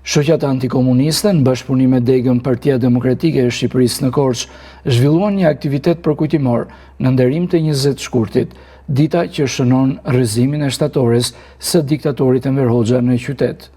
Shoqata antikomuniste në bashkëpunim me degën Partia Demokratike e Shqipërisë në Korçë zhvilluan një aktivitet përkujtimor në nderim të 20 shkurtit, dita që shënon rrëzimin e shtatores së diktatorit Enver Hoxha në qytet.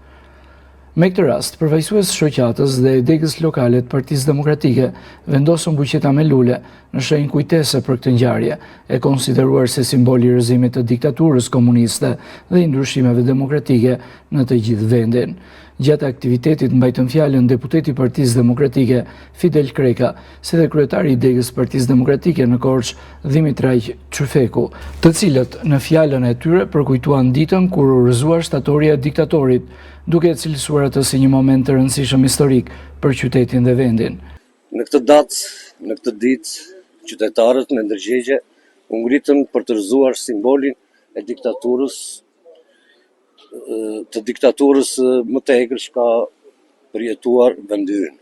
Me këtë rast, përfaqësues shoqatës dhe degës lokale të Partisë Demokratike vendosën buqeta me lule në shenjë kujtese për këtë ngjarje, e konsideruar si simbol i rrëzimit të diktaturës komuniste dhe i ndryshimeve demokratike në të gjithë vendin. Gjatë aktivitetit mbajtën fjalën deputeti i Partisë Demokratike Fidel Kreka, si dhe kryetari i degës Partisë Demokratike në Korçë Dimitraj Çufeku, të cilët në fjalën e tyre përkujtuan ditën kur u rrëzua shtatorja e diktatorit, duke e cilësuar atë si një moment të rëndësishëm historik për qytetin dhe vendin. Në këtë ditë, qytetarët me ndërgjegje u ngritën për të rrëzuar simbolin e diktaturës më të egër që ka përjetuar vendi ynë.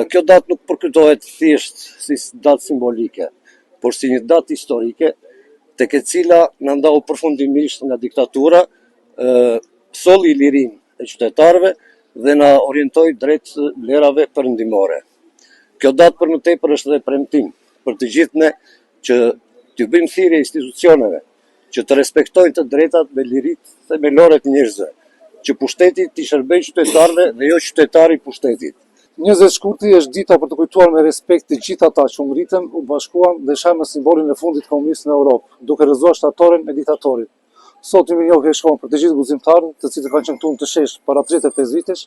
Kjo datë nuk përkujtohet thjesht si datë simbolike, por si një datë historike, tek e cila na ndau përfundimisht nga diktatura, solli lirinë e qytetarëve dhe na orientoi drejt vlerave perëndimore. Kjo datë për më tepër është edhe premtim për të gjithë ne që të bëjmë thirrje institucioneve që të respektojnë të drejtat dhe liritë themelore të njerëzve, që pushteti t'i shërbejë qytetarëve dhe jo qytetari pushtetit. 20 shkurti është dita për të kujtuar me respekt të gjithë ata që u ngritën, u bashkuan dhe shajmë simbolin e fundit komunist në Europë, duke rrëzuar shtatoren e diktatorit. Sot një njohje shkon për të gjithë guximtarët, të cilët kanë qenë këtu në të shesh para 35 vitesh.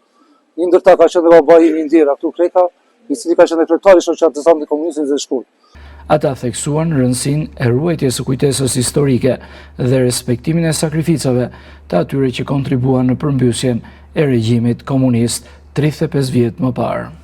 Një ndër ta ka qenë dhe babai i Indir Artur Kreka, i cili ka qenë kryetari i shoqatës antikomuniste në 20 shkurt. Ata theksuan rëndësinë e ruajtjes së kujtesës historike dhe respektimin e sakrificave të atyre që kontribuan në përmbysjen e regjimit komunist 35 vjet më parë.